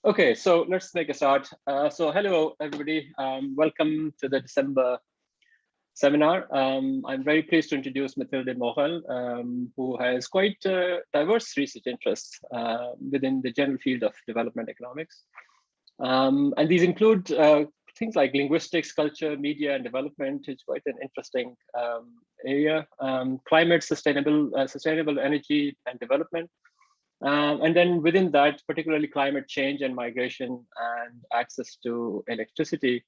Okay, so let's make a start. So hello, everybody. Welcome to the December seminar. I'm very pleased to introduce Mathilde Morel, who has quite diverse research interests within the general field of development economics. And these include things like linguistics, culture, media, and development. It's quite an interesting area. Climate, sustainable energy and development. And then within that, particularly climate change and migration and access to electricity.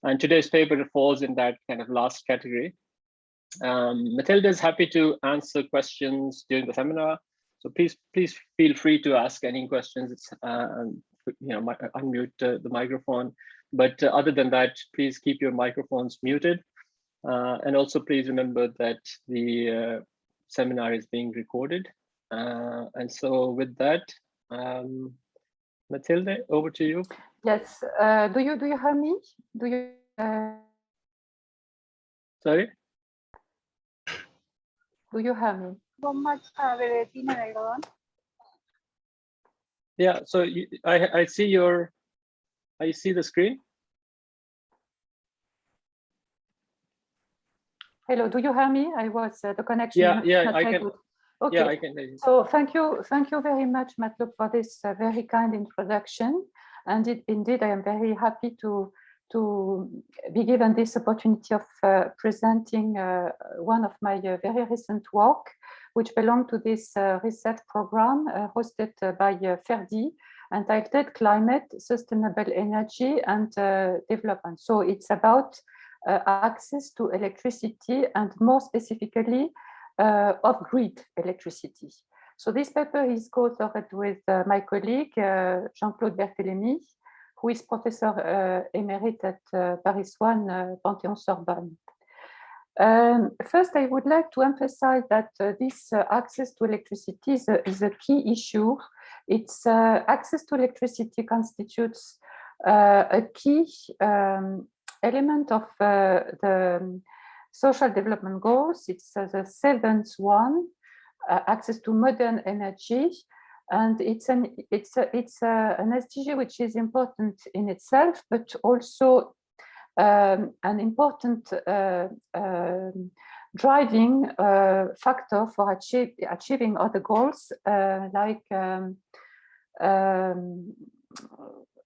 And today's paper falls in that kind of last category. Mathilde is happy to answer questions during the seminar. So please feel free to ask any questions. It's, unmute the microphone. But other than that, please keep your microphones muted. And also please remember that the seminar is being recorded. And so with that, Mathilde, over to you. Yes. Do you hear me? Do you? Sorry. Do you hear me? Yeah. So I see I see the screen. Hello. Do you hear me? I was the connection. Yeah. I can. Good. Okay. Yeah, I can hear you. So thank you very much, Matlock, for this very kind introduction. And indeed, I am very happy to be given this opportunity of presenting one of my very recent work, which belonged to this research program hosted by Ferdi, entitled Climate, Sustainable Energy and Development. So it's about access to electricity and more specifically off-grid electricity. So this paper is co-authored with my colleague, Jean-Claude Berthélémy, who is Professor Emerit at Paris 1 Panthéon-Sorbonne. First, I would like to emphasize that this access to electricity is a key issue. It's access to electricity constitutes a key element of the social development goals. It's the seventh one, access to modern energy. And it's an SDG which is important in itself, but also an important driving factor for achieving other goals like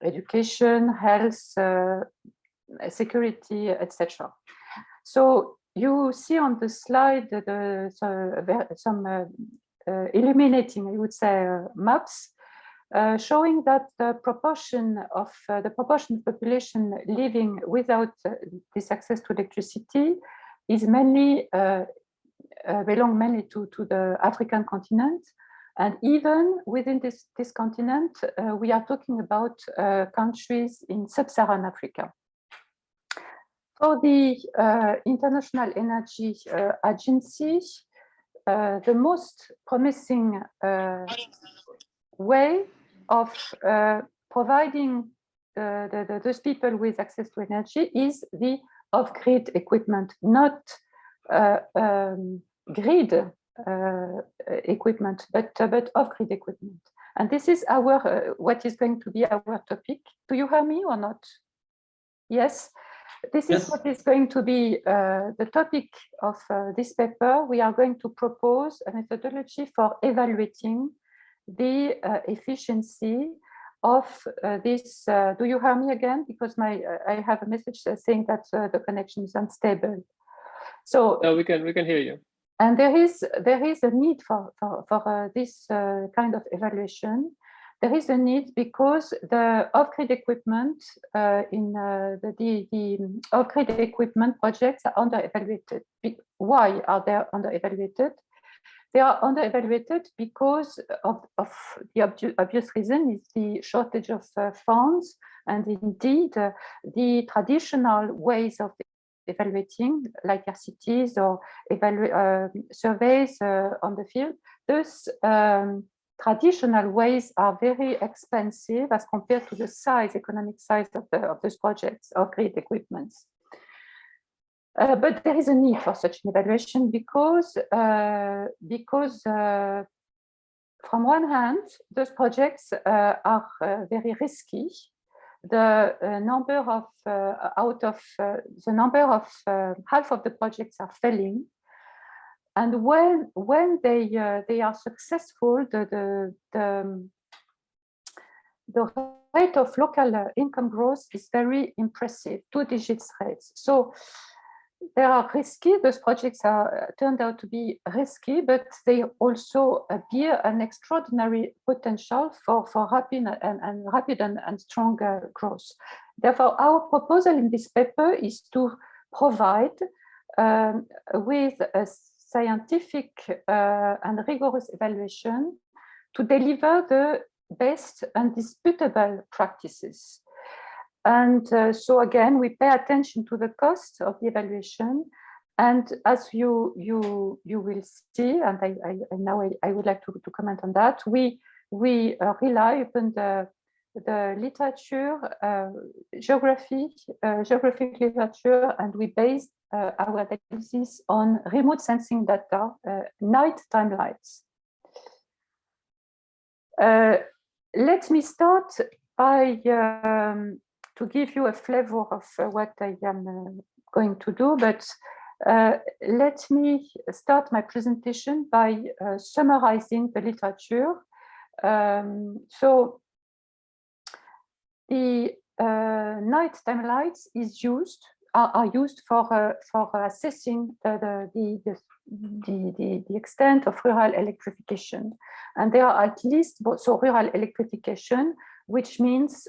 education, health, security, etc. So you see on the slide some illuminating, I would say, maps showing that the proportion of population living without this access to electricity is mainly belong mainly to the African continent. And even within this continent, we are talking about countries in sub-Saharan Africa. For the International Energy Agency, the most promising way of providing those people with access to energy is the off-grid equipment, not grid equipment, but off-grid equipment. And this is what is going to be our topic. Do you hear me or not? Yes. This is what is going to be the topic of this paper. We are going to propose a methodology for evaluating the efficiency of this. Do you hear me again? Because I have a message saying that the connection is unstable. So no, we can hear you. And there is a need for this kind of evaluation. There is a need because the off-grid equipment the off-grid equipment projects are under-evaluated. Why are they under-evaluated? They are under-evaluated because of the obvious reason is the shortage of funds, and indeed the traditional ways of evaluating, like RCTs or surveys on the field, those traditional ways are very expensive as compared to the economic size of those projects or grid equipments. But there is a need for such an evaluation because from one hand, those projects are very risky. The number of half of the projects are failing, and when they are successful, the rate of local income growth is very impressive, 2-digit rates. So they are risky. Those projects are turned out to be risky, but they also bear an extraordinary potential for rapid and strong growth. Therefore, our proposal in this paper is to provide with a scientific and rigorous evaluation to deliver the best undisputable practices. And so again, we pay attention to the cost of the evaluation. And as you will see, and I would like to comment on that, we rely upon the literature, geographic literature, and we base our analysis on remote sensing data, night timelines. Let me start by to give you a flavor of what I am going to do, but let me start my presentation by summarizing the literature. So the night timelines are used for assessing the extent of rural electrification, and there are at least rural electrification, which means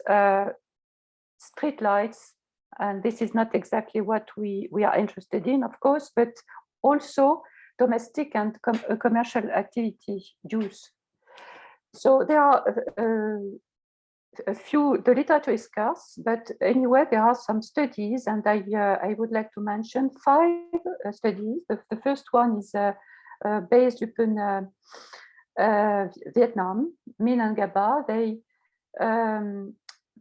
street lights, and this is not exactly what we are interested in, of course, but also domestic and commercial activity use. So there are a few, the literature is scarce, but anyway, there are some studies, and I would like to mention 5 studies. The first one is based upon Vietnam, Minh and Gaba.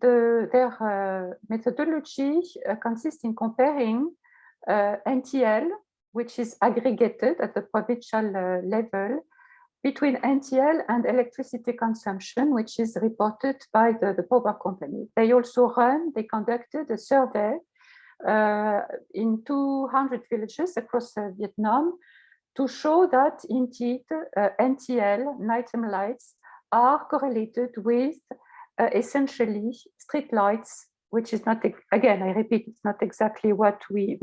Their methodology consists in comparing NTL, which is aggregated at the provincial level, between NTL and electricity consumption, which is reported by the power company. They conducted a survey in 200 villages across Vietnam to show that indeed NTL, nighttime lights, are correlated with essentially street lights, which is not, again, I repeat, it's not exactly what we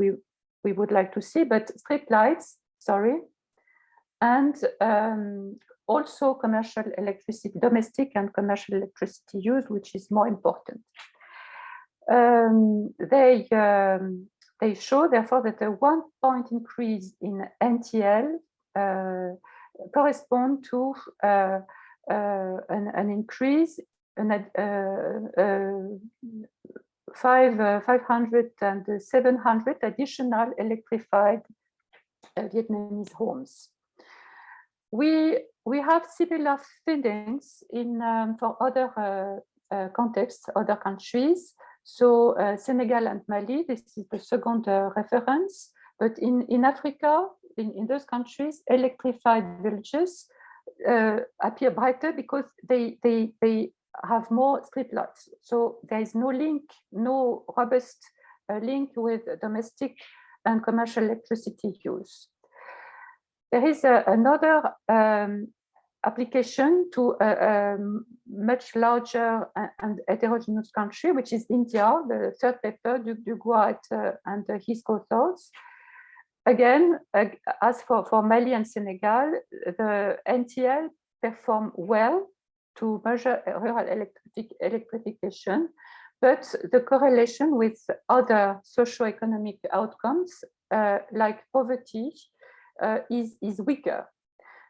would like to see, but street lights, sorry, and also commercial electricity, domestic and commercial electricity use, which is more important. They show, therefore, that a 1-point increase in NTL correspond to an increase, 500 and 700 additional electrified Vietnamese homes. We have similar findings in for other contexts, other countries. So Senegal and Mali, this is the second reference. But in Africa, in those countries, electrified villages appear brighter because they have more street lights. So there is no link, no robust link with domestic and commercial electricity use. There is another application to a much larger and heterogeneous country, which is India, the third paper, Duguay and his co-authors. Again, as for Mali and Senegal, the NTL perform well to measure rural electrification, but the correlation with other socioeconomic outcomes, like poverty, is weaker.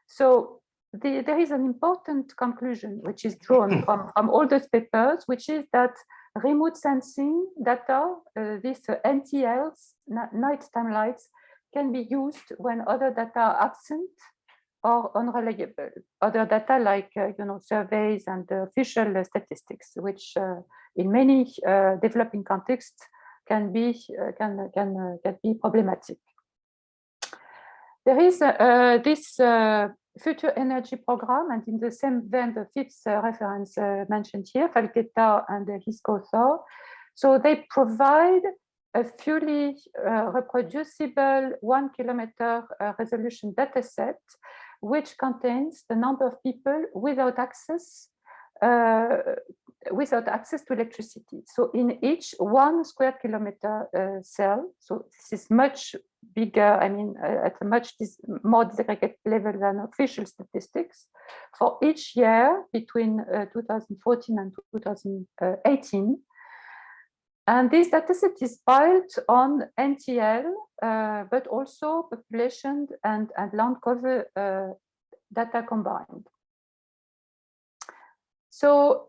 So there is an important conclusion which is drawn from all those papers, which is that remote sensing data, these NTLs, nighttime lights, can be used when other data are absent or unreliable. Other data like surveys and official statistics, which in many developing contexts can be problematic. There is this Future Energy Program, and in the same vein, the fifth reference mentioned here, Falketa and his co-author. So they provide a fully reproducible 1 kilometer resolution dataset, which contains the number of people without access to electricity. So in each 1 square kilometer cell, so this is much bigger, I mean, at a much more disaggregated level than official statistics, for each year between 2014 and 2018. And this dataset is built on NTL, but also population and land cover data combined. So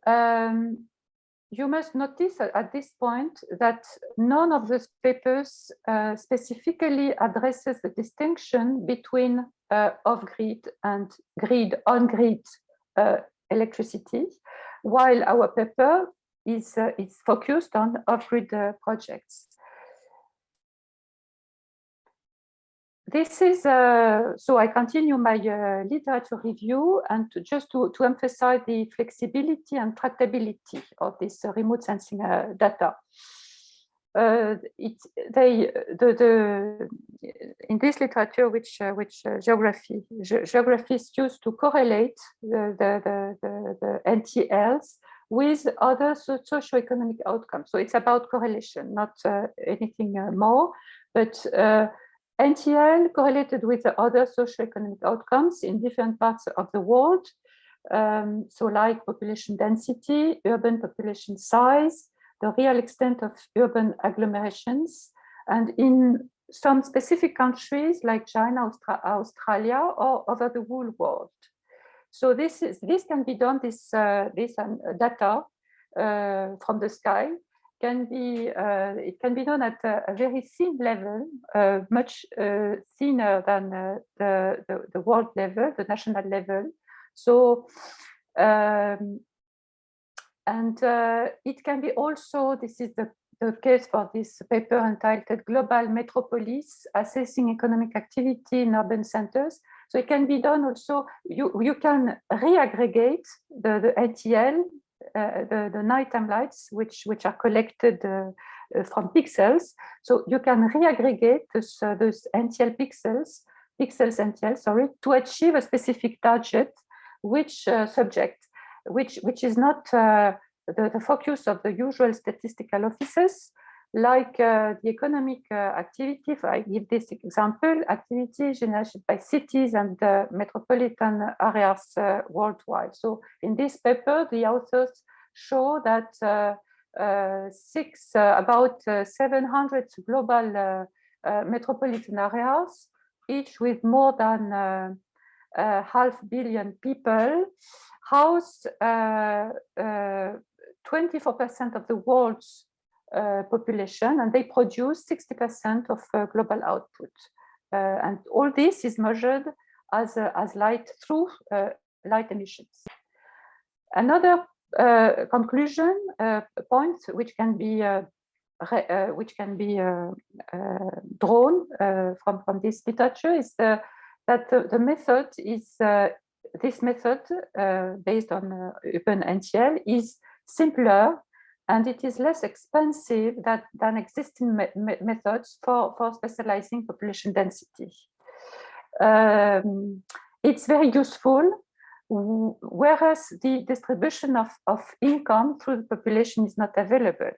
you must notice at this point that none of those papers specifically addresses the distinction between off-grid and on-grid electricity, while our paper is focused on off-grid projects. This is, so I continue my literature review, and just to emphasize the flexibility and tractability of this remote sensing data. In this literature, which geography is used to correlate the NTLs with other socioeconomic outcomes. So it's about correlation, not anything more, but NTL correlated with the other socioeconomic outcomes in different parts of the world. So like population density, urban population size, the real extent of urban agglomerations, and in some specific countries like China, Australia, or over the whole world. So this can be done, this data from the sky can be, it can be done at a very thin level, much thinner than the world level, the national level. So, it can be also, this is the case for this paper entitled Global Metropolis, Assessing Economic Activity in Urban Centers. So it can be done also, you can reaggregate the NTL, the nighttime lights, which are collected from pixels. So you can reaggregate those NTL pixels NTL, sorry, to achieve a specific target, which is not the focus of the usual statistical offices, like the economic activity. If I give this example, activity generated by cities and metropolitan areas worldwide. So in this paper, the authors show that about 700 global metropolitan areas, each with more than 500 million people, house 24% of the world's population, and they produce 60% of global output. And all this is measured as light through light emissions. Another conclusion point which can be drawn from this literature is that the method is this method based on urban NTL is simpler, and it is less expensive than existing methods for specializing population density. It's very useful, whereas the distribution of income through the population is not available.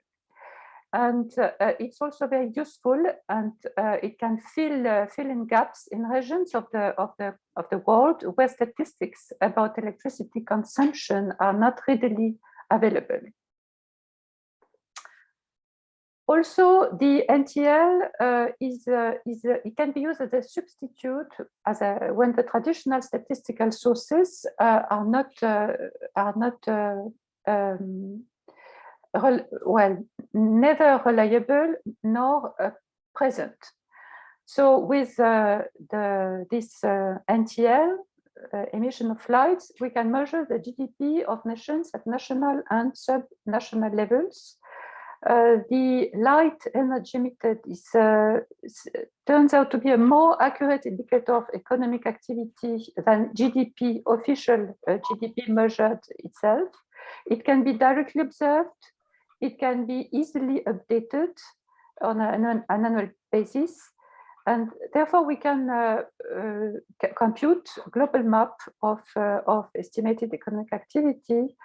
And it's also very useful, and it can fill in gaps in regions of the world where statistics about electricity consumption are not readily available. Also, the NTL it can be used as a substitute when the traditional statistical sources are not neither reliable nor present. So with this NTL emission of lights, we can measure the GDP of nations at national and sub-national levels. the light energy emitted turns out to be a more accurate indicator of economic activity than GDP, official GDP measured itself. It can be directly observed. It can be easily updated on an annual basis. And therefore, we can compute a global map of estimated economic activity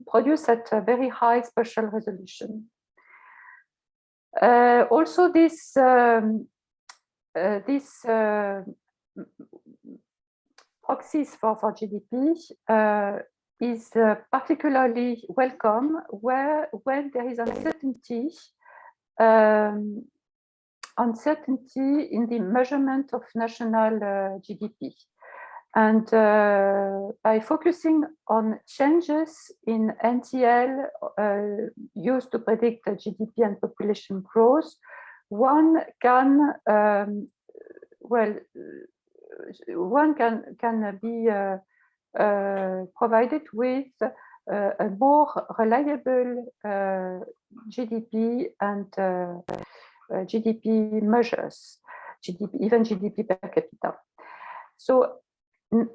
produced at a very high spatial resolution. Also, this proxies for GDP is particularly welcome when there is uncertainty in the measurement of national GDP. And by focusing on changes in NTL used to predict GDP and population growth, one can be provided with a more reliable GDP and GDP measures, even GDP per capita. So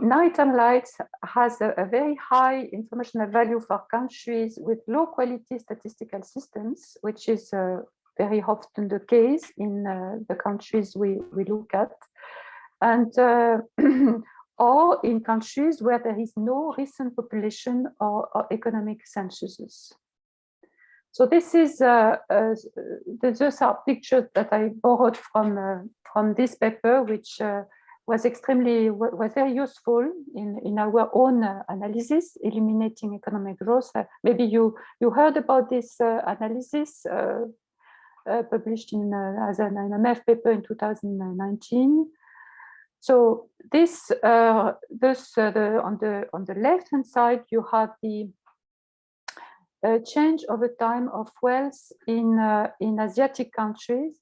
nighttime lights has a very high informational value for countries with low quality statistical systems, which is very often the case in the countries we look at, and or in countries where there is no recent population or economic censuses. So this is those are pictures that I borrowed from this paper, which was very useful in our own analysis, eliminating economic growth. Maybe you heard about this analysis published in as an IMF paper in 2019. So this on the left hand side you have the change over time of wealth in Asiatic countries.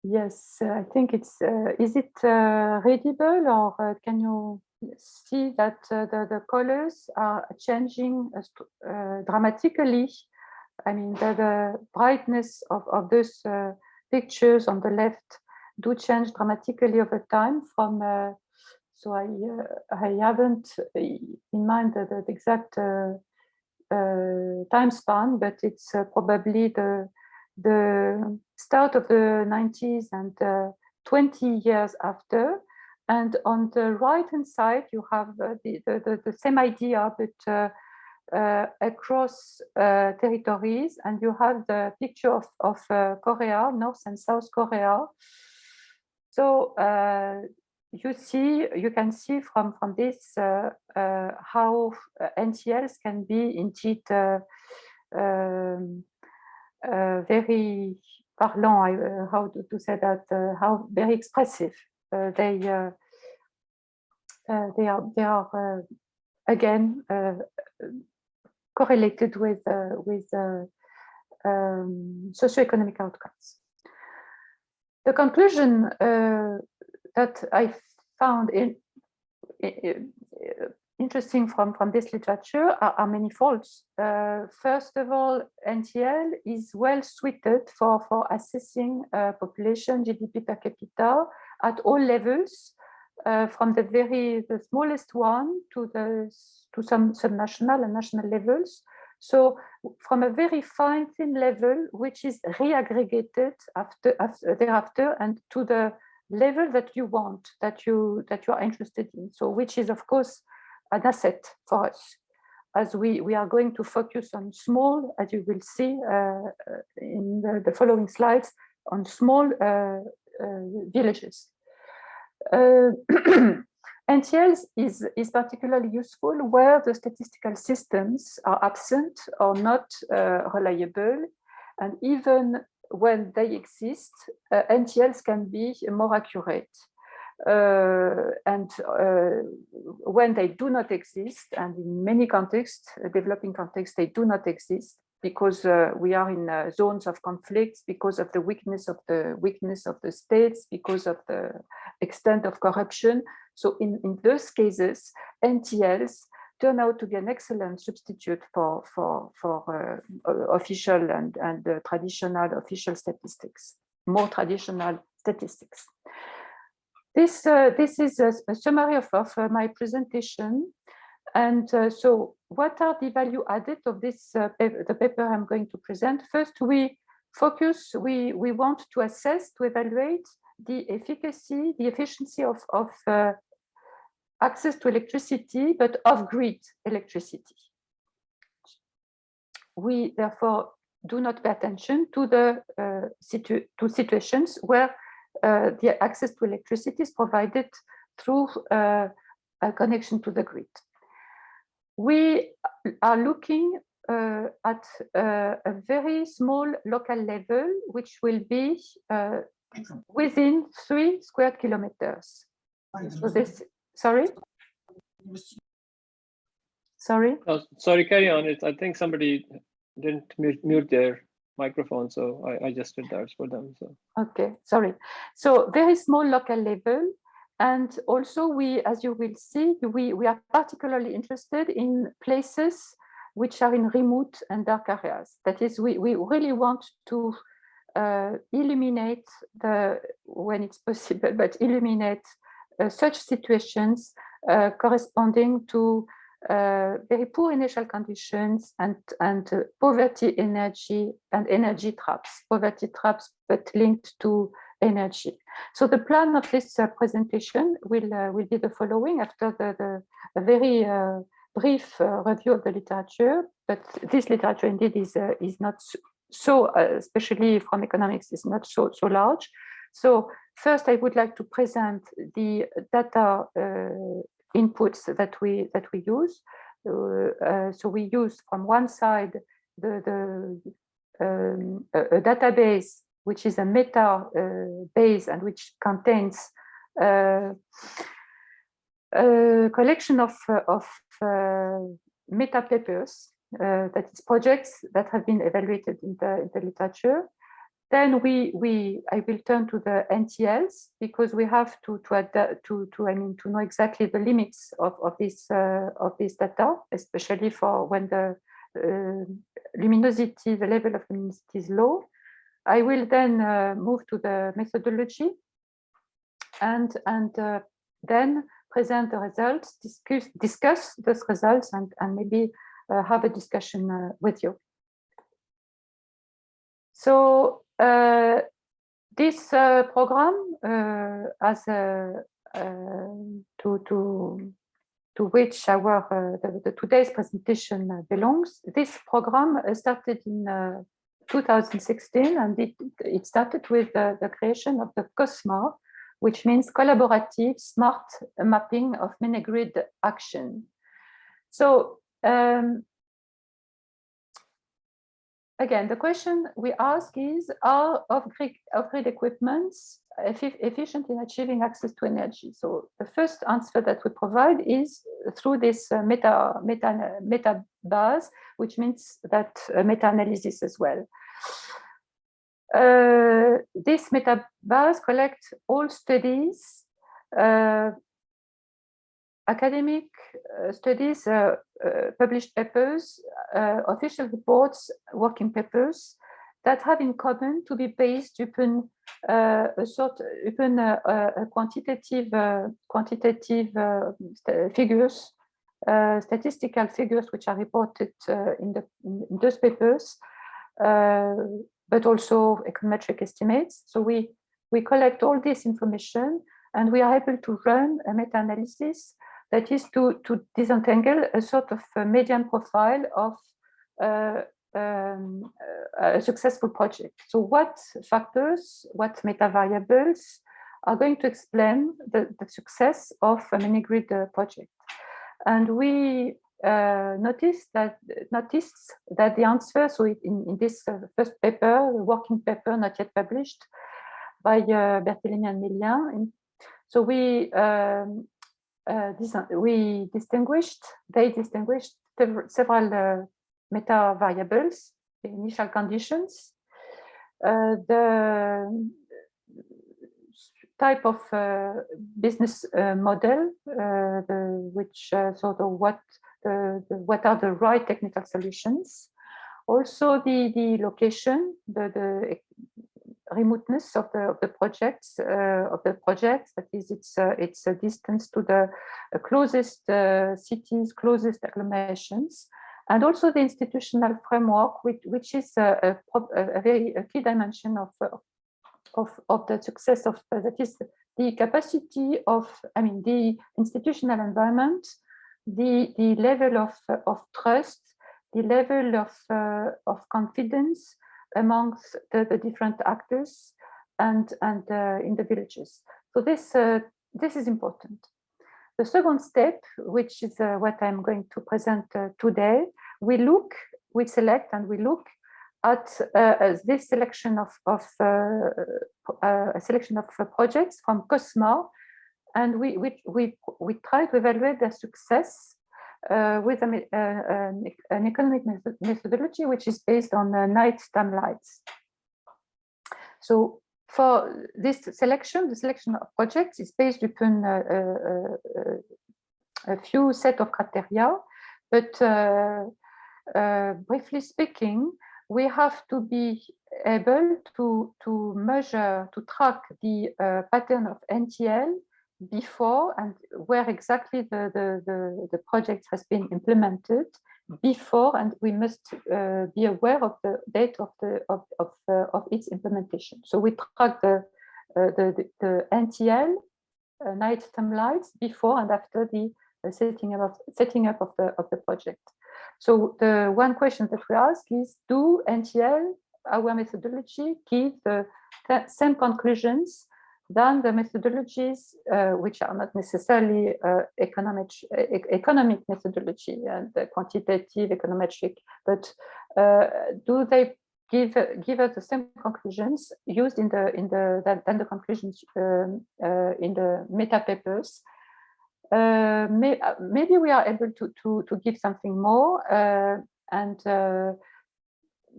Yes, I think it's. Is it readable, or can you see that the colors are changing dramatically? I mean, the brightness of those pictures on the left do change dramatically over time from. So I haven't in mind the exact time span, but it's probably the start of the 90s and 20 years after. And on the right hand side, you have the same idea, but across territories, and you have the picture of Korea, North and South Korea. So you can see from this how NTLs can be indeed very parlant, how to say that, how very expressive they are again correlated with socioeconomic outcomes. The conclusion that I found interesting from this literature are manifold. First of all, NTL is well suited for assessing population GDP per capita at all levels, from the smallest one to some subnational and national levels. So from a very fine thin level, which is reaggregated thereafter, and to the level that you want, that you are interested in. So which is of course an asset for us, as we are going to focus on small, as you will see in the following slides, on small villages. NTLs is particularly useful where the statistical systems are absent or not reliable, and even when they exist, NTLs can be more accurate. And when they do not exist, and in many contexts, developing contexts, they do not exist because we are in zones of conflicts, because of the weakness of the states, because of the extent of corruption. So in those cases, NTLs turned out to be an excellent substitute for official and traditional official statistics, more traditional statistics. This is a summary of my presentation. And so what are the value added of this, the paper I'm going to present? First, we want to assess, to evaluate the efficacy, the efficiency of access to electricity, but off-grid electricity. We therefore do not pay attention to the situations where the access to electricity is provided through a connection to the grid. We are looking at a very small local level, which will be within 3 square kilometers. So this, sorry? Sorry? Oh, sorry, carry on. I think somebody didn't mute their microphone, so I just did that for them. So okay, sorry. So very small local level. And also we, as you will see, we are particularly interested in places which are in remote and dark areas. That is, we really want to illuminate when it's possible, but illuminate such situations corresponding to very poor initial conditions and poverty, energy, and energy traps, poverty traps, but linked to energy. So the plan of this presentation will be the following after a very brief review of the literature, but this literature indeed is not so, especially from economics, is not so large. So first, I would like to present the data inputs that we use. So we use from one side a database which is a meta base and which contains a collection of meta papers, that is projects that have been evaluated in the literature. Then I will turn to the NTLs because we have to know exactly the limits of this data, especially for when the luminosity, the level of luminosity is low. I will then move to the methodology and then present the results, discuss those results, and maybe have a discussion with you. So this program, as to which our the today's presentation belongs, this program started in 2016, and it started with the creation of the COSMA, which means collaborative smart mapping of mini-grid action. So again, the question we ask is, are off-grid equipments efficient in achieving access to energy? So the first answer that we provide is through this meta base, which means that meta-analysis as well. This meta base collects all studies, academic studies, published papers, official reports, working papers that have in common to be based upon quantitative figures, statistical figures which are reported in those papers, but also econometric estimates. So we collect all this information and we are able to run a meta-analysis that is to disentangle a sort of a median profile of a successful project. So what factors, what meta variables are going to explain the success of a mini-grid project? And we noticed that the answer, so in this first paper, the working paper not yet published by Berthelemy and Millien, so they distinguished several meta variables, the initial conditions, the type of business model, which sort of what what are the right technical solutions. Also the location, the remoteness of the projects, that is its distance to the closest cities, closest agglomerations, and also the institutional framework, which is a key dimension of the success of that is the capacity of, the institutional environment, the level of trust, the level of confidence amongst the different actors and in the villages. So this is important. The second step, which is what I'm going to present today, we select and we look at this selection of a selection of projects from COSMA, and we try to evaluate their success with an economic methodology which is based on night timelines. So for this selection, the selection of projects is based upon a few set of criteria, but briefly speaking, we have to be able to measure, to track the pattern of NTL before and where exactly the project has been implemented before, and we must be aware of the date of its implementation. So we track the NTL night timelines before and after the setting up of the project. So the one question that we ask is, do NTL, our methodology, give the same conclusions than the methodologies which are not necessarily economic methodology and quantitative, econometric, but do they give us the same conclusions used than the conclusions in the meta papers? Maybe we are able to give something more, and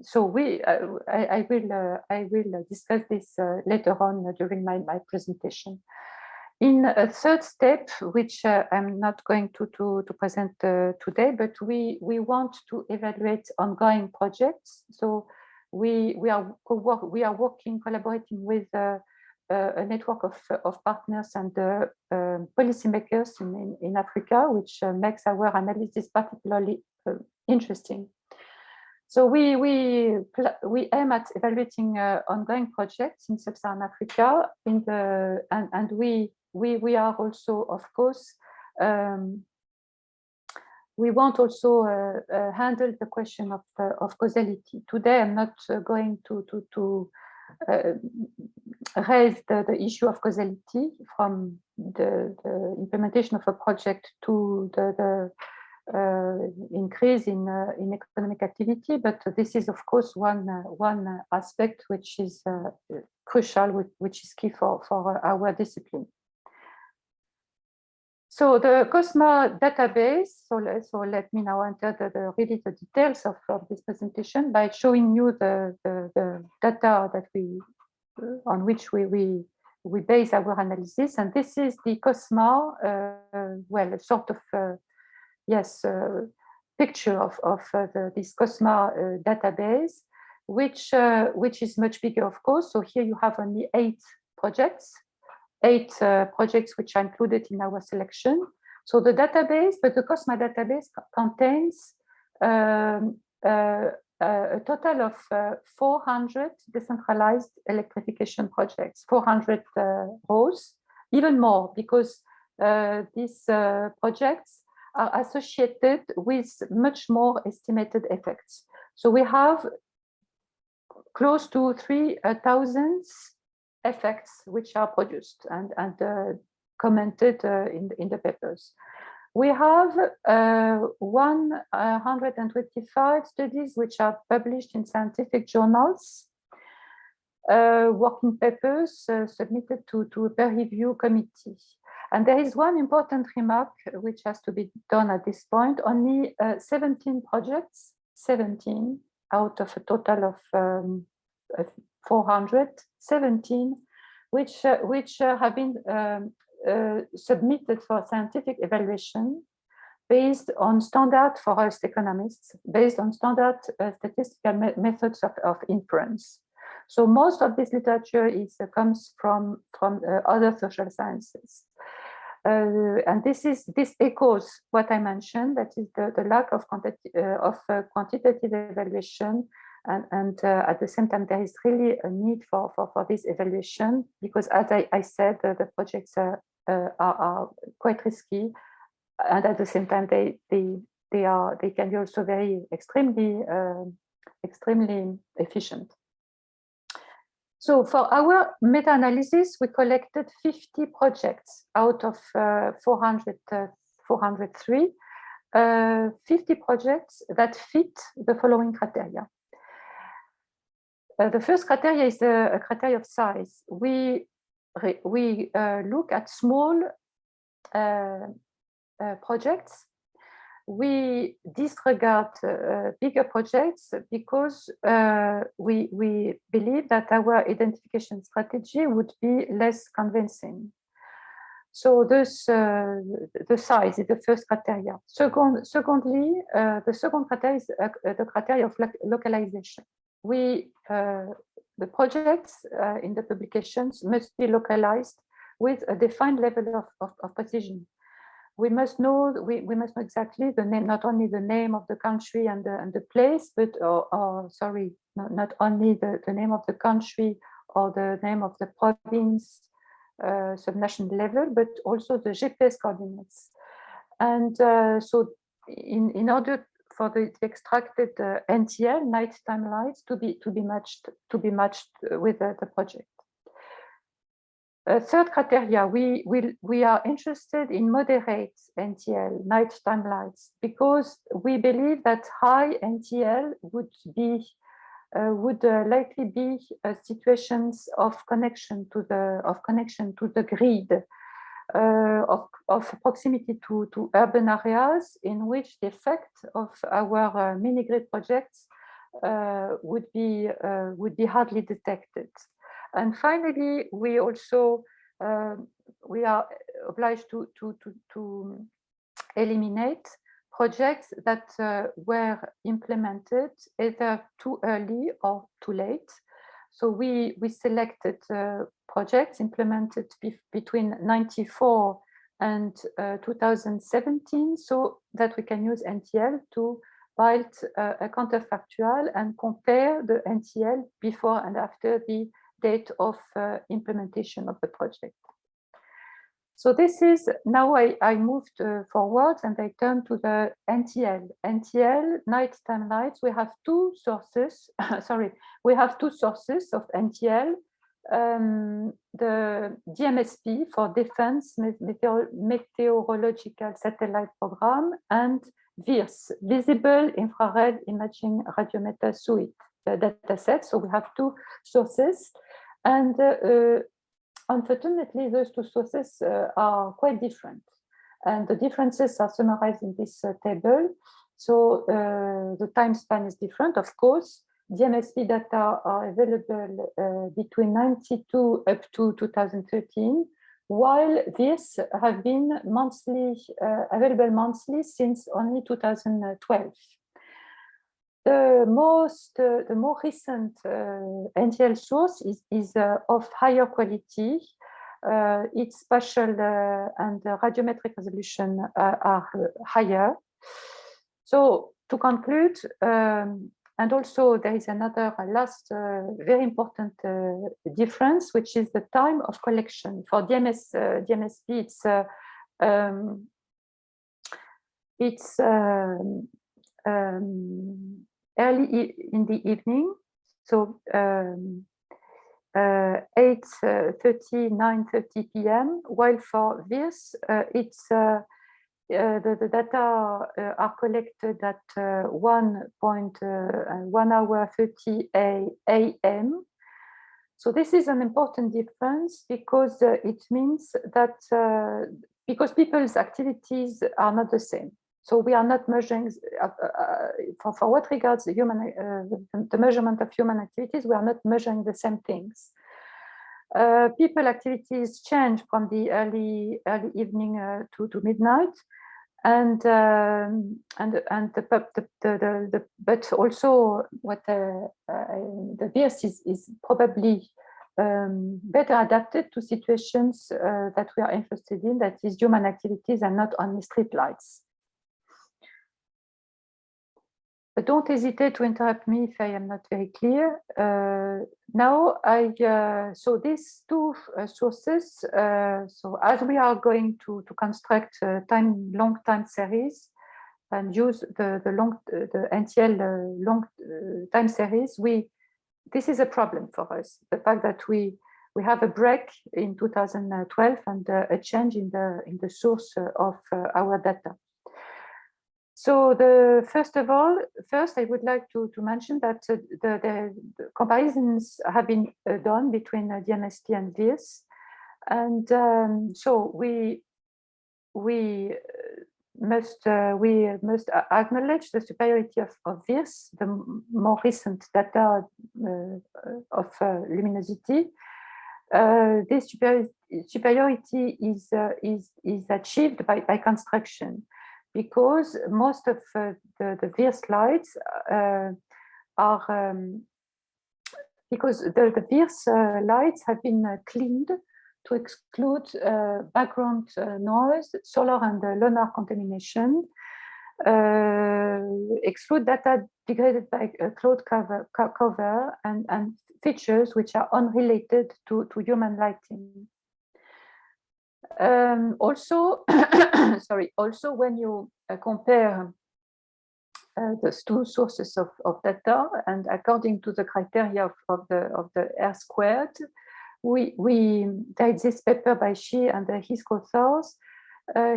so I will discuss this later on during my presentation. In a third step, which I'm not going to present today, but we want to evaluate ongoing projects. So we are collaborating with a network of partners and policymakers in Africa, which makes our analysis particularly interesting. So we aim at evaluating ongoing projects in sub-Saharan Africa, and we are also, of course, we want also handle the question of causality. Today, I'm not going to raise the issue of causality from the implementation of a project to the increase in economic activity, but this is of course one aspect which is crucial, which is key for our discipline. So the COSMA database, so let me now enter really the details of this presentation by showing you the data that on which we base our analysis, and this is the COSMA, well, a sort of picture of this COSMA database, which is much bigger, of course. So here you have only 8 projects which are included in our selection. So the database, but the COSMA database contains a total of 400 decentralized electrification projects, 400 rows, even more, because these projects are associated with much more estimated effects. So we have close to 3,000 effects which are produced and commented in the papers. We have 125 studies which are published in scientific journals, working papers submitted to a peer review committee. And there is one important remark which has to be done at this point. Only 17 projects, 17 out of a total of 417, which have been submitted for scientific evaluation, based on standard, for us economists, based on standard statistical methods of inference. So most of this literature comes from other social sciences. And this echoes what I mentioned, that is the lack of quantitative evaluation, and at the same time there is really a need for this evaluation, because as I said, the projects are quite risky, and at the same time they can be also very extremely efficient. So for our meta-analysis, we collected 50 projects out of 403, 50 projects that fit the following criteria. The first criteria is a criteria of size. We look at small projects. We disregard bigger projects because we believe that our identification strategy would be less convincing. So this, the size is the first criteria. Secondly, the second criteria is the criteria of localization. The projects in the publications must be localized with a defined level of precision. We must know exactly the name, not only the name of the country and the place, but not only the name of the country or the name of the province, subnational level, but also the GPS coordinates. And so in order for the extracted NTL, nighttime lights, to be matched with the project. Third criteria, we are interested in moderate NTL, nighttime lights, because we believe that high NTL would likely be situations of connection to the grid, of proximity to urban areas, in which the effect of our mini grid projects would be hardly detected. And finally, we also we are obliged to eliminate projects that were implemented either too early or too late. So we selected projects implemented between 1994 and 2017, so that we can use NTL to build a counterfactual and compare the NTL before and after the date of implementation of the project. So this is, now I moved forward and I turn to the NTL. NTL, nighttime lights, we have two sources, we have two sources of NTL. The DMSP for Defense Meteorological Satellite Program, and VIRS, Visible Infrared Imaging Radiometer Suite, the dataset. So we have two sources, and unfortunately, those two sources are quite different, and the differences are summarized in this table. So the time span is different, of course. DMSP data are available between 92 up to 2013, while these have been available monthly since only 2012. The more recent NTL source is of higher quality. Its spatial and radiometric resolution are higher. So to conclude, and also there is another last very important difference, which is the time of collection. For DMSP, it's early in the evening, so 8:30, 9:30 p.m. While for this, the data are collected at 1 hour 30 a.m. So this is an important difference, because it means that because people's activities are not the same. So we are not measuring, for what regards the measurement of human activities, we are not measuring the same things. People activities change from the early evening to midnight. but also what the VIRS is probably better adapted to situations that we are interested in, that is human activities and not only street lights. But don't hesitate to interrupt me if I am not very clear. Now, so these two sources, so as we are going to construct long time series and use the NTL long time series, this is a problem for us. The fact that we have a break in 2012 and a change in the source of our data. So first I would like to mention that the comparisons have been done between DMSP and VIRS, and so we must acknowledge the superiority of VIRS, the more recent data of luminosity. This superiority is achieved by construction, because most of the VIRS lights because the VIRS lights have been cleaned to exclude background noise, solar and lunar contamination, exclude data degraded by cloud cover and features which are unrelated to human lighting. Also, also when you compare those two sources of data, and according to the criteria of the R-squared, there is this paper by Shi and his co-authors.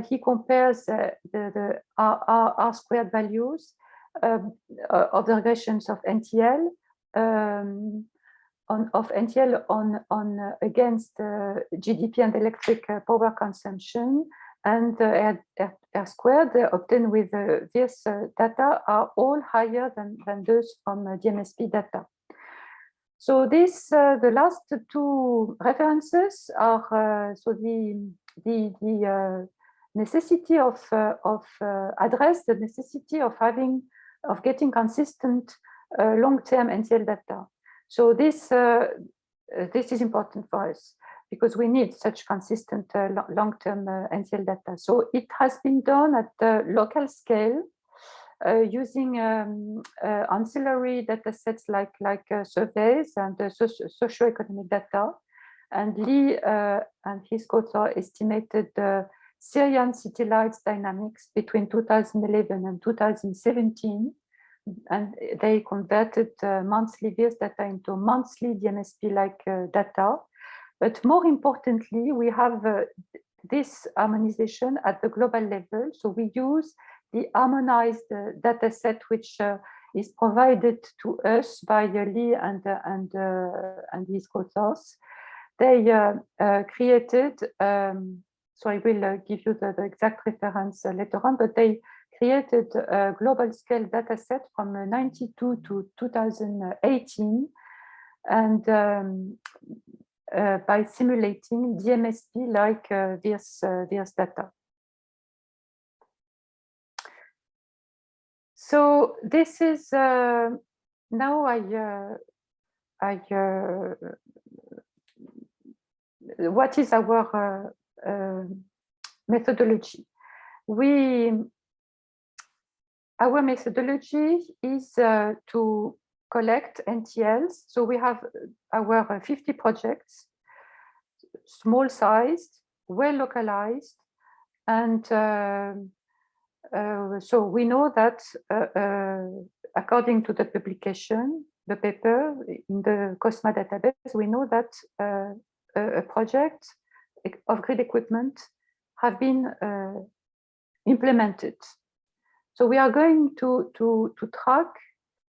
He compares the R-squared values of the regressions of NTL against GDP and electric power consumption, and R-squared obtained with this data are all higher than those from DMSP data. So the last two references are the necessity of address the necessity of getting consistent long-term NTL data. So this is important for us, because we need such consistent long-term NTL data. So it has been done at the local scale using ancillary data sets like surveys and socioeconomic data. And Lee and his co-author estimated the Syrian city lights dynamics between 2011 and 2017. And they converted monthly VIRS data into monthly DMSP-like data. But more importantly, we have this harmonization at the global level. So we use the harmonized data set, which is provided to us by Lee and his co-authors. They created, so I will give you the exact reference later on, but they created a global scale data set from 92 to 2018, and by simulating DMSP like VIRS data. So this is now what is our methodology? Our methodology is to collect NTLs. So we have our 50 projects, small sized, well localized, and so we know that according to the publication, the paper in the COSMA database, we know that a project of grid equipment have been implemented. So we are going to track,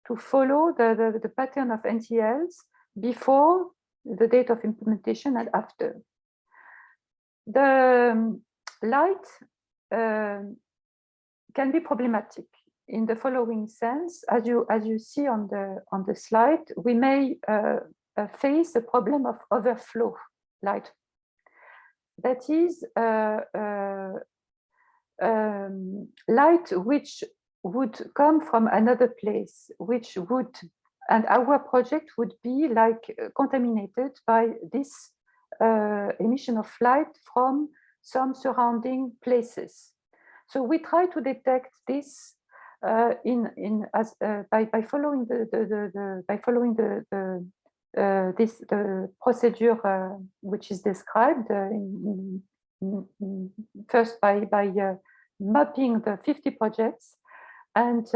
to follow the pattern of NTLs before the date of implementation and after. The light can be problematic in the following sense. As you see on the slide, we may face the problem of overflow light. That is, light which would come from another place, which would, and our project would be like contaminated by this emission of light from some surrounding places. So we try to detect this by following the procedure which is described first by mapping the 50 projects, and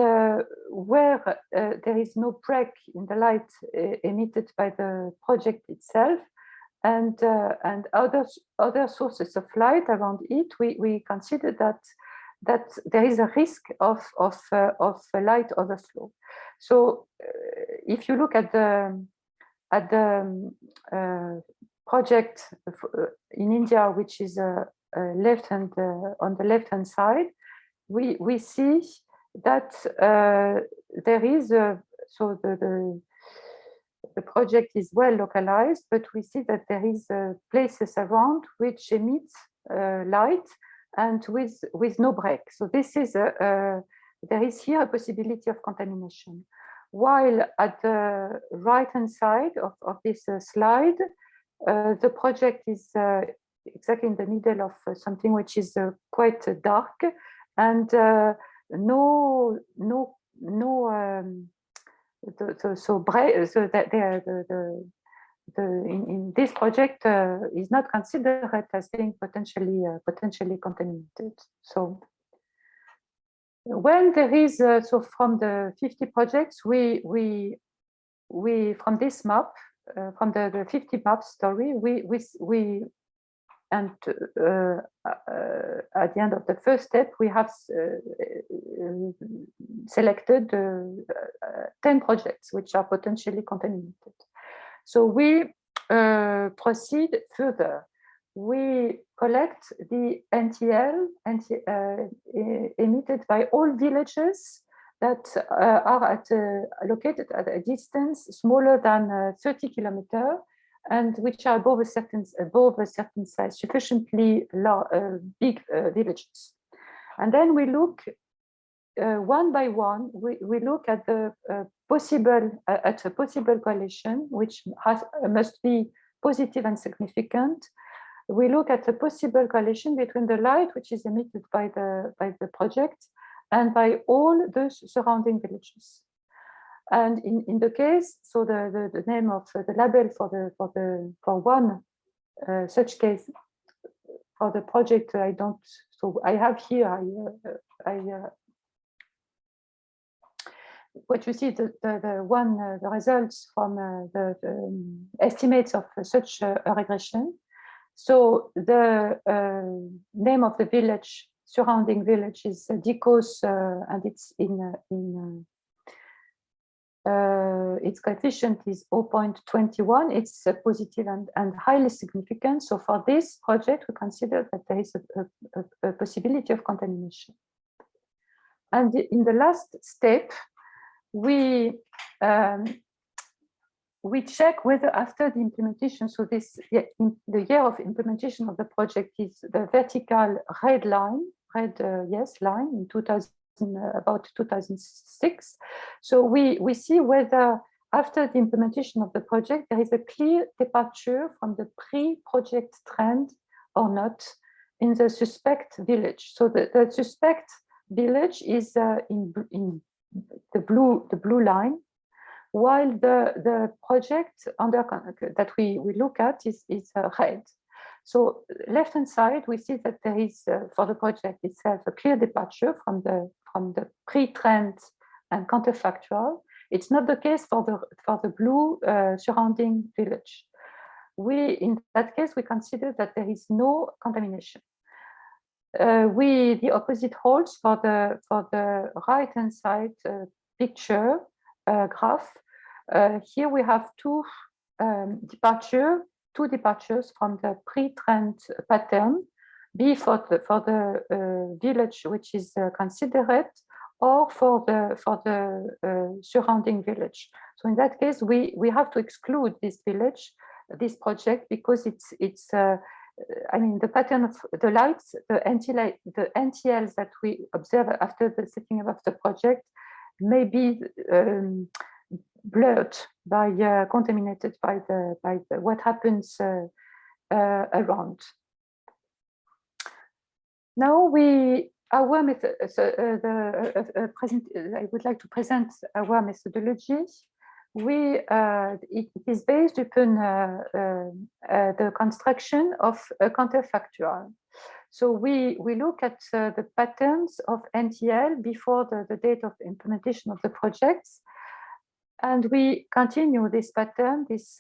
where there is no break in the light emitted by the project itself, and other sources of light around it, we consider that there is a risk of light overflow. So if you look at the project in India, which is left-hand on the left-hand side, we see that there is so the project is well localized, but we see that there is places around which emit light and with no break. So this is there is here a possibility of contamination. While at the right-hand side of this slide, the project is exactly in the middle of something which is quite dark, and in this project is not considered as being potentially contaminated. So when there is so from the 50 projects, we from this map, from the 50 map story, and at the end of the first step, we have selected 10 projects which are potentially contaminated. So we proceed further. We collect the NTL emitted by all villages that are located at a distance smaller than 30 kilometers, and which are above a certain size, sufficiently big villages. And then we look one by one. We look at the a possible correlation, which must be positive and significant. We look at the possible correlation between the light which is emitted by the project and by all the surrounding villages. And in the case, so the name of the label for one such case for the project, so I have here, what you see, the results from the estimates of such a regression. So the name of the village, surrounding village, is Dikos, and it's its coefficient is 0.21. It's positive and highly significant. So for this project, we consider that there is a possibility of contamination. And in the last step, we check whether after the implementation, so this the year of implementation of the project is the vertical red line, line in 2000. About 2006. So we see whether after the implementation of the project, there is a clear departure from the pre-project trend or not in the suspect village. So the suspect village is in the blue line, while the project that we look at is red. So left-hand side, we see that there is, for the project itself, a clear departure from the pre-trend and counterfactual. It's not the case for the blue surrounding village. In that case, we consider that there is no contamination. The opposite holds for the right-hand side picture graph. Here we have two departures from the pre-trend pattern, be for the village which is considered, or for the surrounding village. So in that case, we have to exclude this village, this project, because I mean, the pattern of the lights, the NTLs that we observe after the setting up of the project may be blurred by contaminated by the what happens around. Now our method. I would like to present our methodology. It is based upon the construction of a counterfactual. So we look at the patterns of NTL before the date of implementation of the projects, and we continue this pattern, this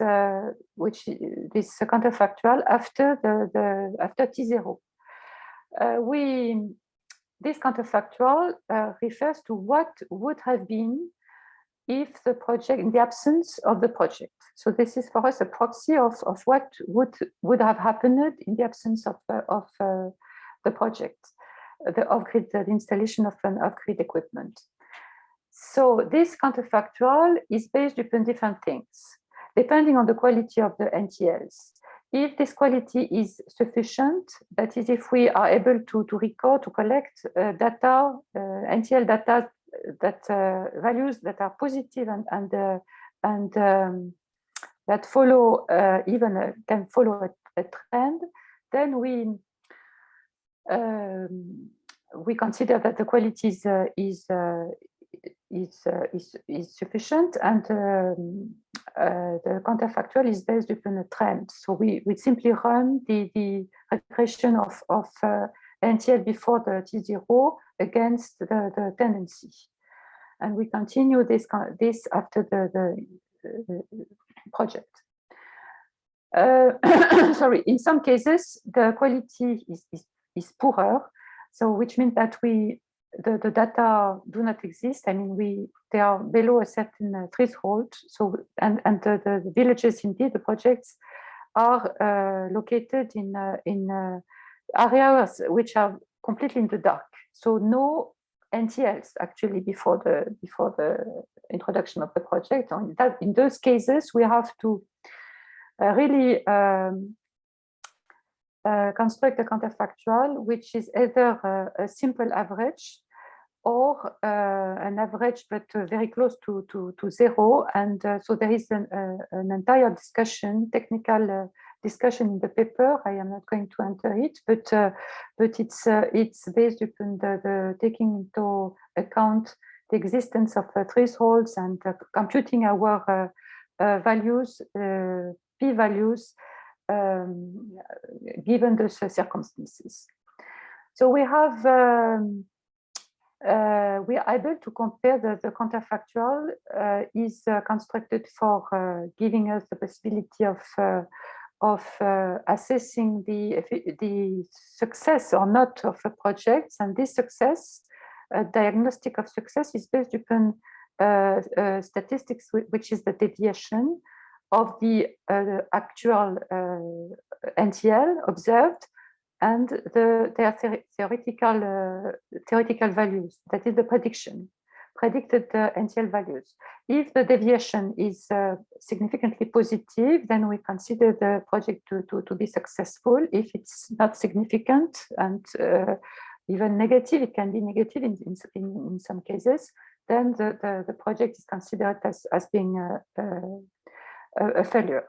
counterfactual after after T0. This counterfactual refers to what would have been if the project, in the absence of the project. So this is for us a proxy of what would have happened in the absence of the project, the installation of an off-grid equipment. So this counterfactual is based upon different things, depending on the quality of the NTLs. If this quality is sufficient, that is, if we are able to record, to collect data, NTL data, that values that are positive and that follow can follow a trend, then we consider that the quality is sufficient, and the counterfactual is based upon a trend. So we simply run the regression of NTL before the T0 against the tendency, and we continue this after the project. Sorry, in some cases the quality is poorer, so which means that the data do not exist. I mean, they are below a certain threshold. So and the villages, indeed, the projects are located in areas which are completely in the dark. So no NTLs actually before the introduction of the project. In those cases, we have to really construct a counterfactual, which is either a simple average or an average but very close to zero. And so there is an entire discussion, technical discussion in the paper. I am not going to enter it, but it's based upon the taking into account the existence of thresholds and computing our values, p-values, given the circumstances. So we are able to compare the counterfactual is constructed for giving us the possibility of assessing the success or not of a project, and this success, diagnostic of success, is based upon statistics, which is the deviation of the actual NTL observed and their theoretical values. That is the predicted NTL values. If the deviation is significantly positive, then we consider the project to be successful. If it's not significant and even negative, it can be negative in some cases, then the project is considered as being a failure.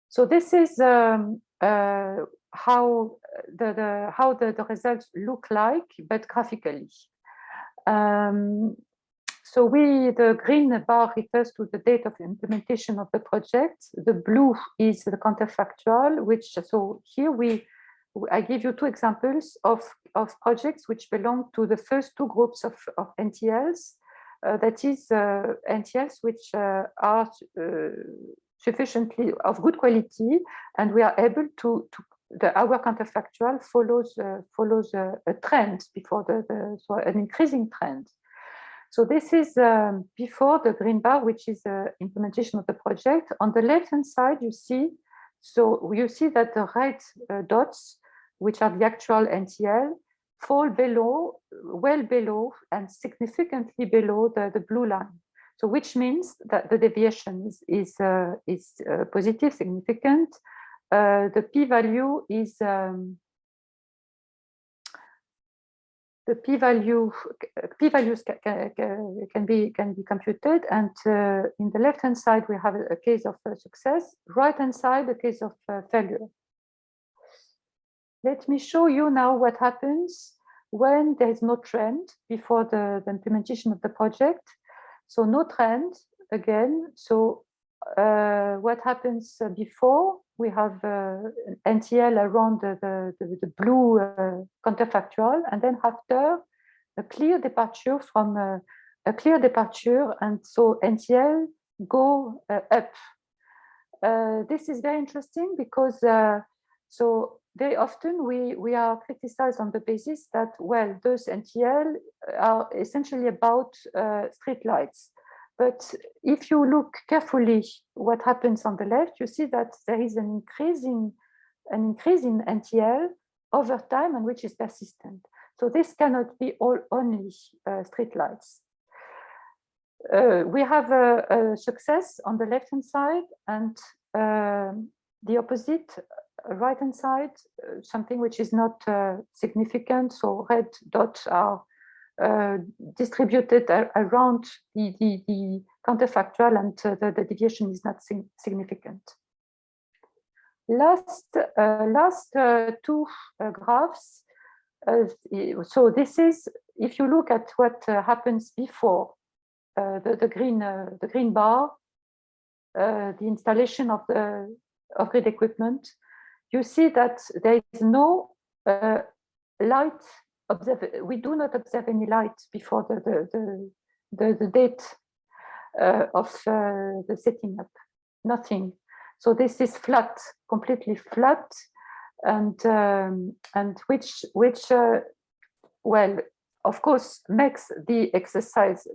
So this is how the results look like, but graphically. So the green bar refers to the date of implementation of the project. The blue is the counterfactual, so here I give you two examples of projects which belong to the first two groups of NTLs. That is NTLs which are sufficiently of good quality, and we are able our counterfactual follows a trend before so an increasing trend. So this is before the green bar, which is implementation of the project. On the left-hand side, you see that the red dots, which are the actual NTL, fall well below and significantly below the blue line. So which means that the deviation is positive, significant, the p-value is the p-values can be computed, and in the left-hand side we have a case of success, right-hand side a case of failure. Let me show you now what happens when there is no trend before the implementation of the project. So no trend again. So what happens before? We have NTL around the blue counterfactual, and then after a clear departure from a clear departure, and so NTL go up. This is very interesting because so very often we are criticized on the basis that, well, those NTL are essentially about street lights. But if you look carefully what happens on the left, you see that there is an increase in NTL over time, and which is persistent. So this cannot be only street lights. We have a success on the left-hand side, and the opposite right-hand side, something which is not significant. So red dots are distributed around the counterfactual, and the deviation is not significant. Last two graphs. So this is, if you look at what happens before the green bar, the installation of the grid equipment, you see that there is no light. We do not observe any light before the date of the setting up. Nothing. So this is flat, completely flat, and which well, of course, makes the exercise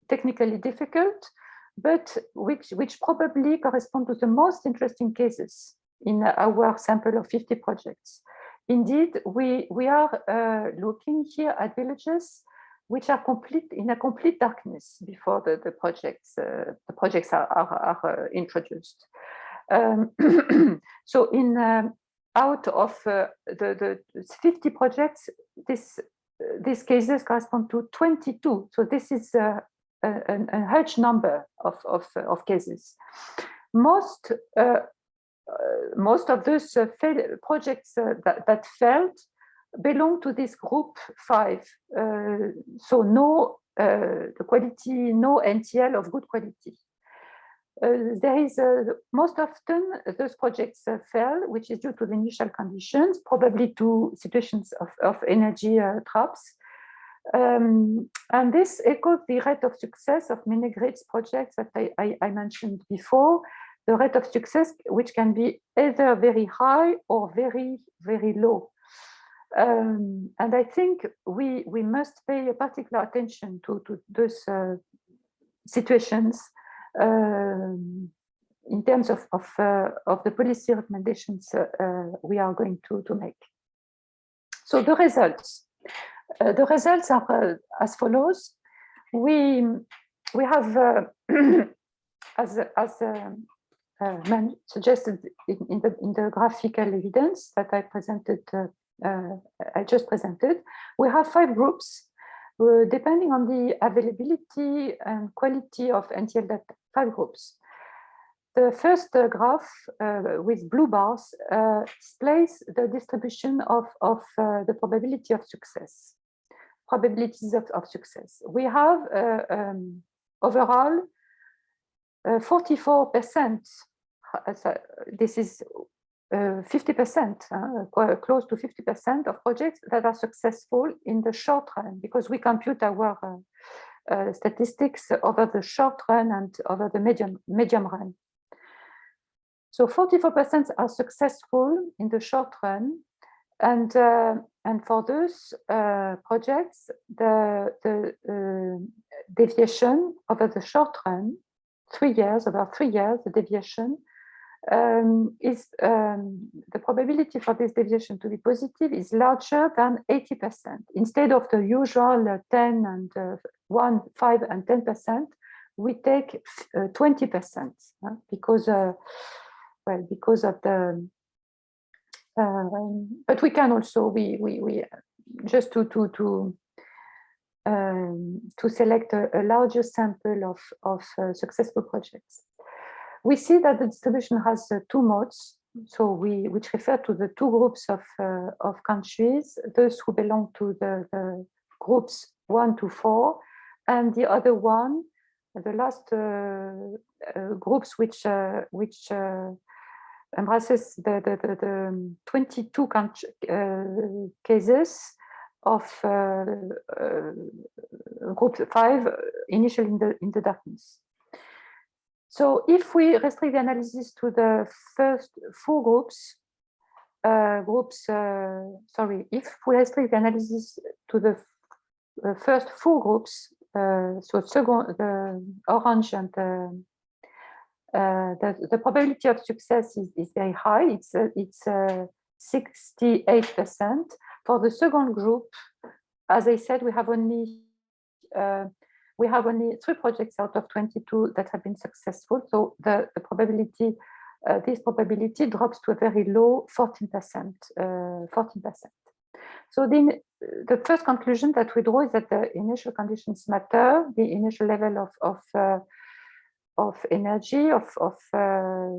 technically difficult, but which probably correspond to the most interesting cases in our sample of 50 projects. Indeed, we are looking here at villages which are in a complete darkness before the projects are introduced. So out of the 50 projects, these cases correspond to 22. So this is a huge number of cases. Most of those projects that failed belong to this group 5. So no the quality, no NTL of good quality. There is most often those projects fail, which is due to the initial conditions, probably to situations of energy traps. And this echoes the rate of success of many grids projects that I mentioned before. The rate of success, which can be either very high or very, very low. And I think we must pay a particular attention to those situations in terms of the policy recommendations we are going to make. So the results are as follows. We have as suggested in the graphical evidence that I presented, I just presented, we have 5 groups depending on the availability and quality of NTL data. 5 groups. The first graph with blue bars displays the distribution of the probability of success, probabilities of success. We have overall 44%. This is 50%, close to 50% of projects that are successful in the short run, because we compute our statistics over the short run and over the medium run. So 44% are successful in the short run, and for those projects, the deviation over the short run, 3 years, about 3 years, the deviation is the probability for this deviation to be positive is larger than 80%. Instead of the usual 10 and 1, 5 and 10%, we take 20% because of But we can also we just to select a larger sample of successful projects. We see that the distribution has two modes, so which refer to the two groups of countries, those who belong to the groups 1 to 4, and the other one, the last groups which embraces the 22 cases of group 5, initially in the darkness. So if we restrict the analysis to the first 4 groups, if we restrict the analysis to the first 4 groups, so the orange and the probability of success is very high. It's 68%. For the second group, as I said, we have only 3 projects out of 22 that have been successful. So the probability, this probability drops to a very low 14%. 14%. So the first conclusion that we draw is that the initial conditions matter, the initial level of energy, of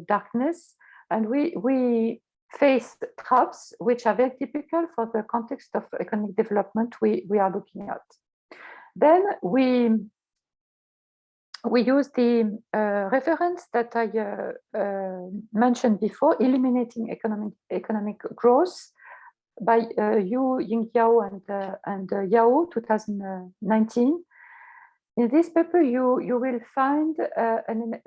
darkness, and we face traps which are very typical for the context of economic development we are looking at. Then we use the reference that I mentioned before, Eliminating Economic Growth by Yu Ying-Yao and Yao, 2019. In this paper, you will find an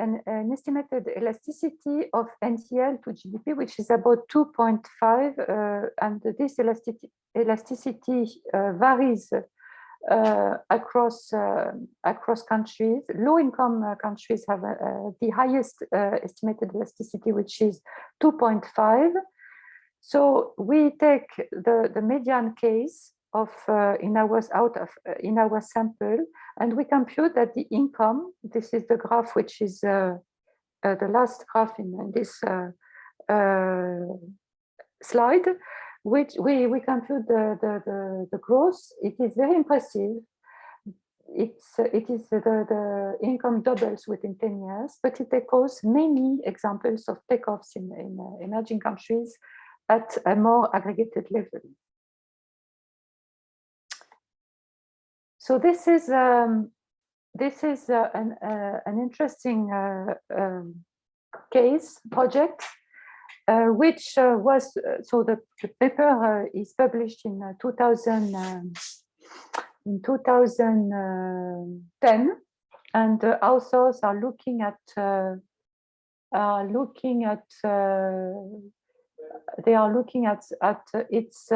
estimated elasticity of NTL to GDP, which is about 2.5, and this elasticity varies across countries. Low-income countries have the highest estimated elasticity, which is 2.5. So we take the median case of in our sample, and we compute that the income. This is the graph, which is the last graph in this slide. Which we compute the growth. It is very impressive. It is the income doubles within 10 years, but it echoes many examples of takeoffs in emerging countries at a more aggregated level. So this is an interesting case project. Which was so the paper is published in 2010, and the authors are looking at its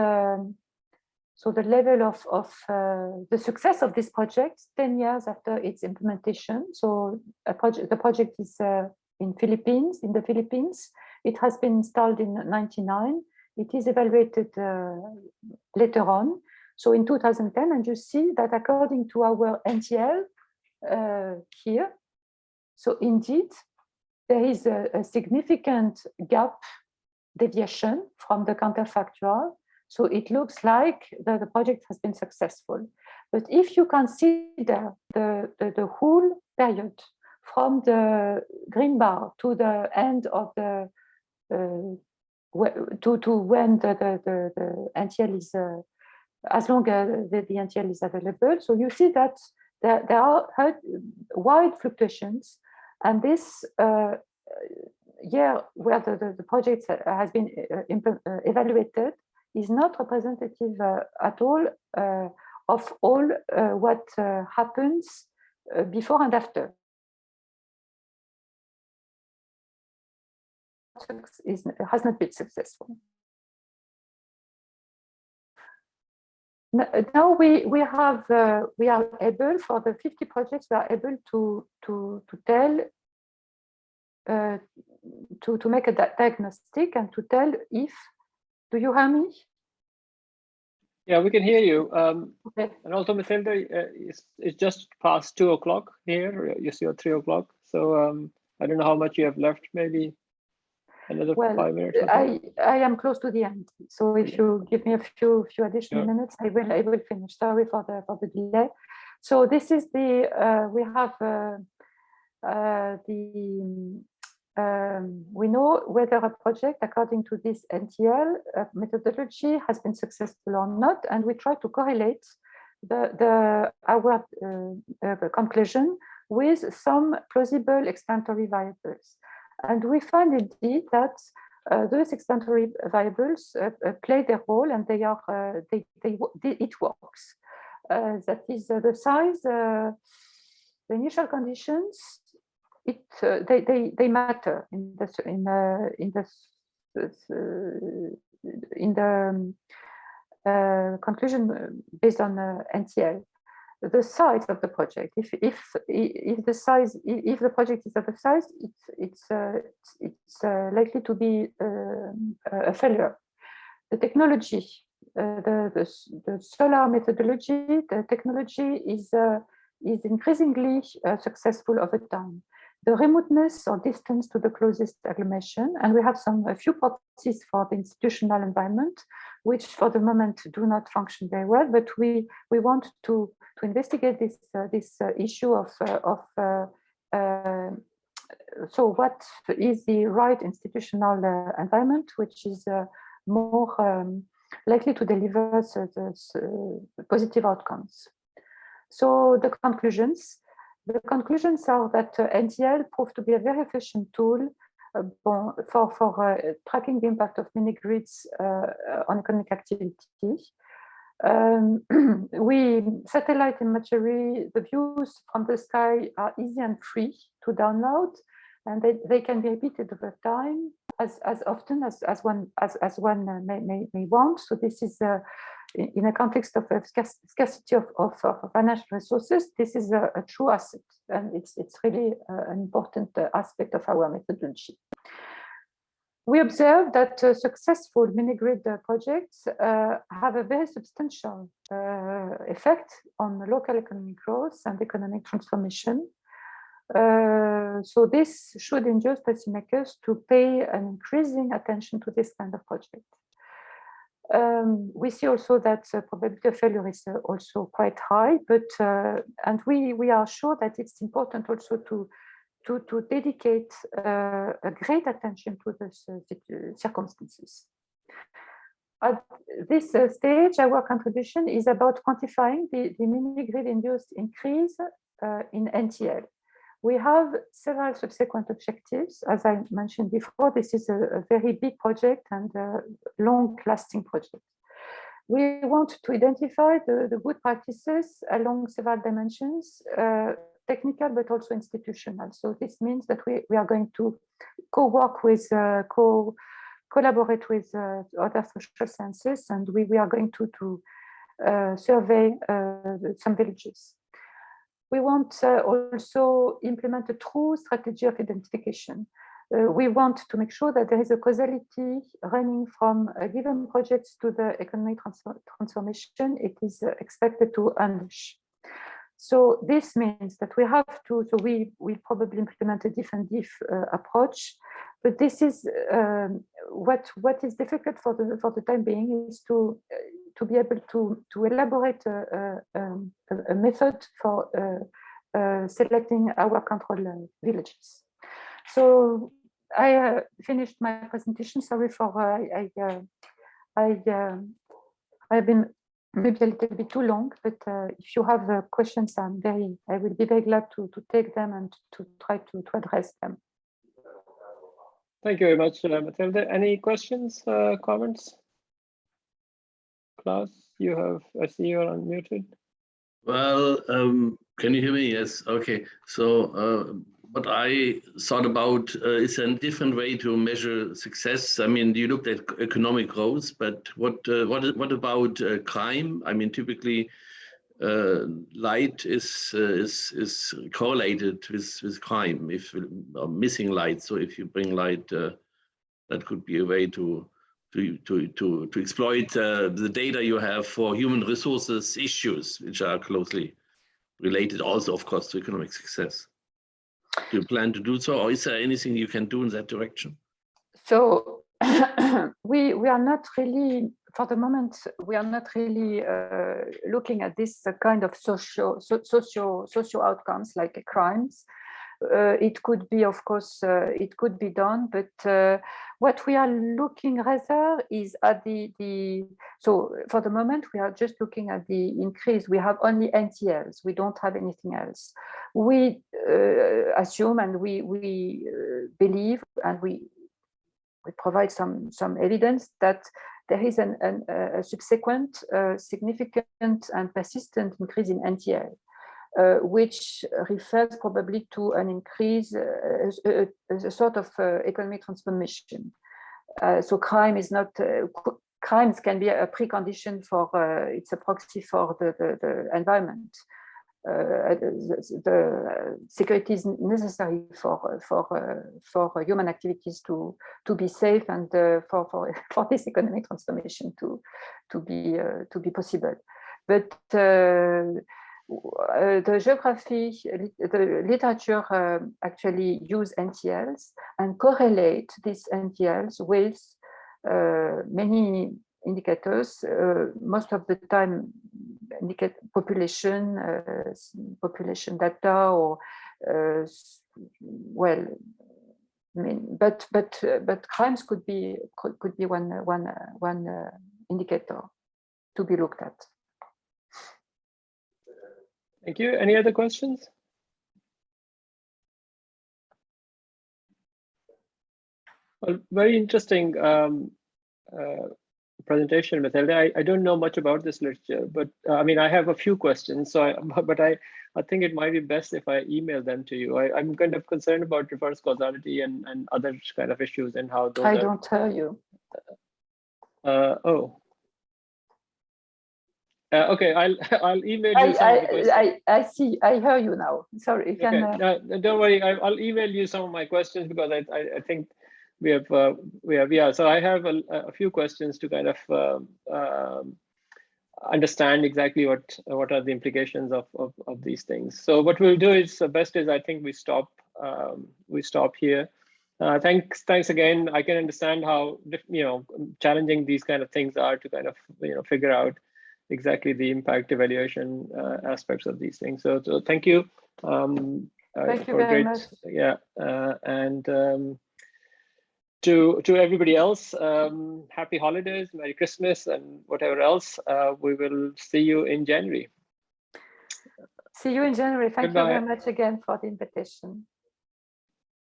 so the level of the success of this project 10 years after its implementation. So the project is in the Philippines. It has been installed in 1999. It is evaluated later on. So in 2010, and you see that according to our NTL here, so indeed, there is a significant gap deviation from the counterfactual. So it looks like the project has been successful. But if you consider the whole period from the green bar to the end of the to when the NTL is as long as the NTL is available, so you see that there are wide fluctuations, and this year where the project has been evaluated is not representative at all of all what happens before and after. Has not been successful. Now we are able, for the 50 projects, we are able to tell to make a diagnostic and to tell if. Do you hear me? Yeah, we can hear you. Okay. And also, Mathilda, it's just past 2 o'clock here. You see at 3 o'clock. So I don't know how much you have left, maybe. Another Well, 5 minutes or so? I am close to the end. So if you give me a few additional minutes, I will finish. Sorry for the delay. So this is the we have we know whether a project according to this NTL methodology has been successful or not, and we try to correlate our conclusion with some plausible explanatory variables. And we find indeed that those explanatory variables play their role, and it works. That is the size, the initial conditions. They matter in the conclusion based on NTL. The size of the project. If the project is of the size, it's likely to be a failure. The technology, the solar methodology, the technology is increasingly successful over time. The remoteness or distance to the closest agglomeration, and we have a few properties for the institutional environment, which for the moment do not function very well, but we want to investigate this issue of so what is the right institutional environment which is more likely to deliver positive outcomes. So the conclusions are that NTL proved to be a very efficient tool for tracking the impact of mini-grids on economic activity. Satellite imagery, the views from the sky are easy and free to download, and they can be repeated over time as often as one may want. So this is in a context of scarcity of financial resources, this is a true asset, and it's really an important aspect of our methodology. We observe that successful mini-grid projects have a very substantial effect on local economic growth and economic transformation. So this should induce policymakers to pay an increasing attention to this kind of project. We see also that probability of failure is also quite high, but and we are sure that it's important also to dedicate a great attention to these circumstances. At this stage, our contribution is about quantifying the mini-grid induced increase in NTL. We have several subsequent objectives. As I mentioned before, this is a very big project and a long-lasting project. We want to identify the good practices along several dimensions, technical but also institutional. So this means that we are going to co-work with, collaborate with other social sciences, and we are going to survey some villages. We want also implement a true strategy of identification. We want to make sure that there is a causality running from a given project to the economic transformation it is expected to unleash. So this means that we have to, so we probably implement a different approach, but this is what is difficult for the time being is to be able to elaborate a method for selecting our control villages. So I finished my presentation. Sorry for I've been maybe a little bit too long, but if you have questions, I will be very glad to take them and to try to address them. Thank you very much, Mathilde. Any questions, comments? Klaus, I see you're unmuted. Well, can you hear me? Yes. Okay. So what I thought about is a different way to measure success. I mean, you looked at economic growth, but what about crime? I mean, typically light is correlated with crime. If missing light, so if you bring light, that could be a way to exploit the data you have for human resources issues, which are closely related also, of course, to economic success. Do you plan to do so, or is there anything you can do in that direction? So we are not really, for the moment, we are not really looking at this kind of social outcomes like crimes. It could be, of course, it could be done, but what we are looking rather is at so for the moment, we are just looking at the increase. We have only NTLs, we don't have anything else. We assume and we believe and we provide some evidence that there is a subsequent significant and persistent increase in NTL. Which refers probably to an increase, a sort of economic transformation. So crime is not, crimes can be a precondition for, it's a proxy for the environment. The security is necessary for human activities to be safe and for this economic transformation to be possible. But the geography, the literature actually use NTLs and correlate these NTLs with many indicators. Most of the time, indicate population data, or well, I mean, but crimes could be one indicator to be looked at. Thank you. Any other questions? Well, very interesting presentation, Mathilde. I don't know much about this literature, but I mean, I have a few questions. So, I think it might be best if I email them to you. I'm kind of concerned about reverse causality and other kind of issues and how those. I don't tell you. Oh. Okay, I'll email you some of the questions. I see. I hear you now. Sorry. You okay. can, No, don't worry. I'll email you some of my questions because I think we have yeah. So I have a few questions to kind of understand exactly what are the implications of these things. So what we'll do is best is I think we stop here. Thanks again. I can understand how challenging these kind of things are to kind of figure out exactly the impact evaluation aspects of these things. So thank you. thank you very much. Yeah, and to everybody else, happy holidays, Merry Christmas, and whatever else. We will see you in January. See you in January. Thank Goodbye. you very much again for the invitation.